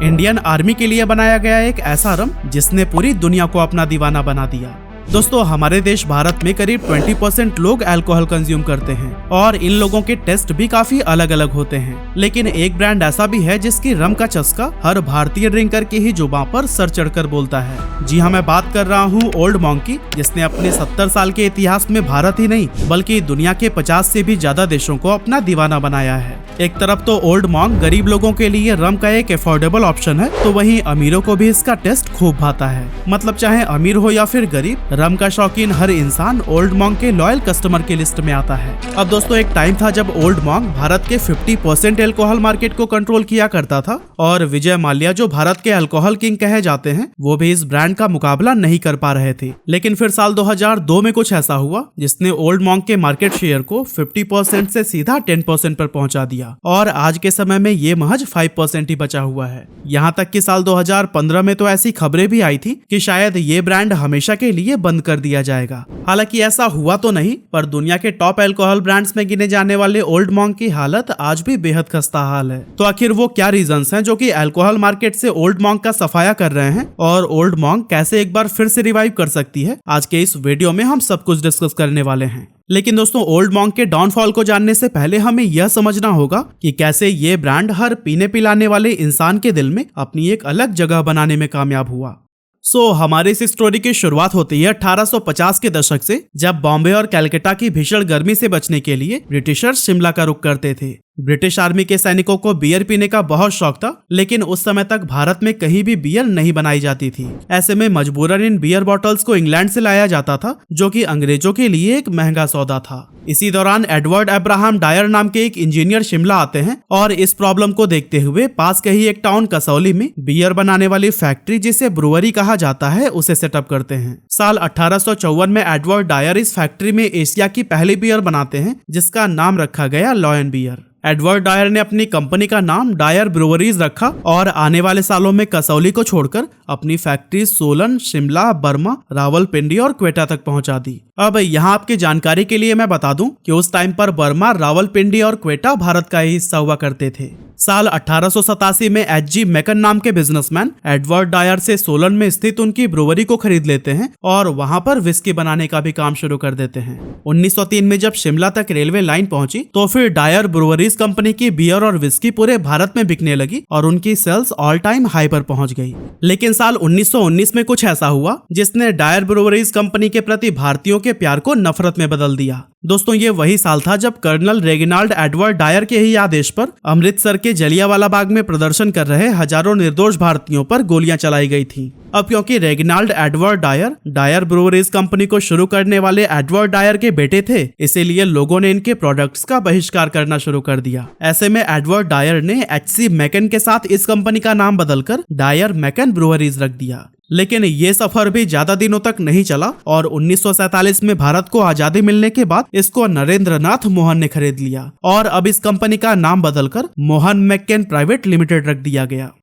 Indian army के लिए बनाया गया एक ऐसा रम जिसने पूरी दुनिया को अपना दीवाना बना दिया। दोस्तों, हमारे देश भारत में करीब 20% लोग अल्कोहल कंज्यूम करते हैं और इन लोगों के टेस्ट भी काफी अलग अलग होते हैं। लेकिन एक ब्रांड ऐसा भी है जिसकी रम का चस्का हर भारतीय ड्रिंकर की ही जुबान पर सर चढ़कर बोलता है। जी हाँ, मैं बात कर रहा हूँ ओल्ड मॉन्क की, जिसने अपने 70 साल के इतिहास में भारत ही नहीं बल्कि दुनिया के 50 से भी ज्यादा देशों को अपना दीवाना बनाया है। एक तरफ तो ओल्ड मॉन्क गरीब लोगों के लिए रम का एक अफोर्डेबल ऑप्शन है, तो वहीं अमीरों को भी इसका टेस्ट खूब भाता है। मतलब चाहे अमीर हो या फिर गरीब, रम का शौकीन हर इंसान ओल्ड मॉन्क के लॉयल कस्टमर की लिस्ट में आता है। अब दोस्तों, एक टाइम था जब ओल्ड मॉन्क भारत के 50% अल्कोहल मार्केट को कंट्रोल किया करता था और विजय माल्या जो भारत के अल्कोहल किंग कहे जाते हैं, वो भी इस ब्रांड का मुकाबला नहीं कर पा रहे थे। लेकिन फिर साल 2002 में कुछ ऐसा हुआ जिसने ओल्ड मॉन्क के मार्केट शेयर को 50% से सीधा 10% पर पहुंचा दिया और आज के समय में ये महज 5% ही बचा हुआ है। यहाँ तक कि साल 2015 में तो ऐसी खबरें भी आई थी कि शायद ये ब्रांड हमेशा के लिए बंद कर दिया जाएगा। हालांकि ऐसा हुआ तो नहीं, पर दुनिया के टॉप अल्कोहल ब्रांड्स में गिने जाने वाले ओल्ड मॉन्क की हालत आज भी बेहद खस्ता हाल है। तो आखिर वो क्या रीजंस हैं जो कि अल्कोहल मार्केट से ओल्ड मॉन्क का सफाया कर रहे हैं और ओल्ड मॉन्क कैसे एक बार फिर से रिवाइव कर सकती है, आज के इस वीडियो में हम सब कुछ डिस्कस करने वाले हैं। लेकिन दोस्तों, ओल्ड मॉन्क के डाउनफॉल को जानने से पहले हमें यह समझना होगा कि कैसे ये ब्रांड हर पीने पिलाने वाले इंसान के दिल में अपनी एक अलग जगह बनाने में कामयाब हुआ। हमारी इस स्टोरी की शुरुआत होती है 1850 के दशक से, जब बॉम्बे और कलकत्ता की भीषण गर्मी से बचने के लिए ब्रिटिशर्स शिमला का रुख करते थे। ब्रिटिश आर्मी के सैनिकों को बियर पीने का बहुत शौक था, लेकिन उस समय तक भारत में कहीं भी बियर नहीं बनाई जाती थी। ऐसे में मजबूरन इन बियर बॉटल्स को इंग्लैंड से लाया जाता था, जो कि अंग्रेजों के लिए एक महंगा सौदा था। इसी दौरान एडवर्ड अब्राहम डायर नाम के एक इंजीनियर शिमला आते हैं और इस प्रॉब्लम को देखते हुए पास के ही एक टाउन कसौली में बियर बनाने वाली फैक्ट्री, जिसे ब्रुअरी कहा जाता है, उसे सेटअप करते हैं। साल 1854 में एडवर्ड डायर इस फैक्ट्री में एशिया की पहली बियर बनाते हैं, जिसका नाम रखा गया लॉयन बियर। एडवर्ड डायर ने अपनी कंपनी का नाम डायर ब्रुअरीज रखा और आने वाले सालों में कसौली को छोड़कर अपनी फैक्ट्री सोलन, शिमला, बर्मा, रावलपिंडी और क्वेटा तक पहुंचा दी। अब यहाँ आपकी जानकारी के लिए मैं बता दूं कि उस टाइम पर बर्मा, रावलपिंडी और क्वेटा भारत का ही हिस्सा हुआ करते थे। साल 1887 में एच.जी. मैकन नाम के बिजनेसमैन एडवर्ड डायर से सोलन में स्थित उनकी ब्रुअरी को खरीद लेते हैं और वहां पर विस्की बनाने का भी काम शुरू कर देते हैं। 1903 में जब शिमला तक रेलवे लाइन पहुंची तो फिर डायर ब्रुअरीज कंपनी की बियर और विस्की पूरे भारत में बिकने लगी और उनकी सेल्स ऑल टाइम हाई पर पहुंच गई। लेकिन साल 1919 में कुछ ऐसा हुआ जिसने डायर ब्रुअरीज कंपनी के प्रति भारतीयों के प्यार को नफरत में बदल दिया। दोस्तों, ये वही साल था जब कर्नल रेगिनाल्ड एडवर्ड डायर के ही आदेश पर अमृतसर के जलियांवाला बाग में प्रदर्शन कर रहे हजारों निर्दोष भारतीयों पर गोलियां चलाई गई थीं। अब क्योंकि Reginald Edward Dyer breweries company को शुरू करने वाले एडवर्ड डायर के बेटे थे, इसीलिए लोगों ने इनके प्रोडक्ट्स का बहिष्कार करना शुरू कर दिया। ऐसे में एडवर्ड डायर ने एच.सी. मैकन के साथ इस कंपनी का नाम बदलकर डायर मैकन ब्रुअरीज रख दिया। लेकिन ये सफर भी ज्यादा दिनों तक नहीं चला और 1947 में भारत को आजादी मिलने के बाद इसको नरेंद्रनाथ मोहन ने खरीद लिया और अब इस कंपनी का नाम बदलकर मोहन मैककेन प्राइवेट लिमिटेड रख दिया गया।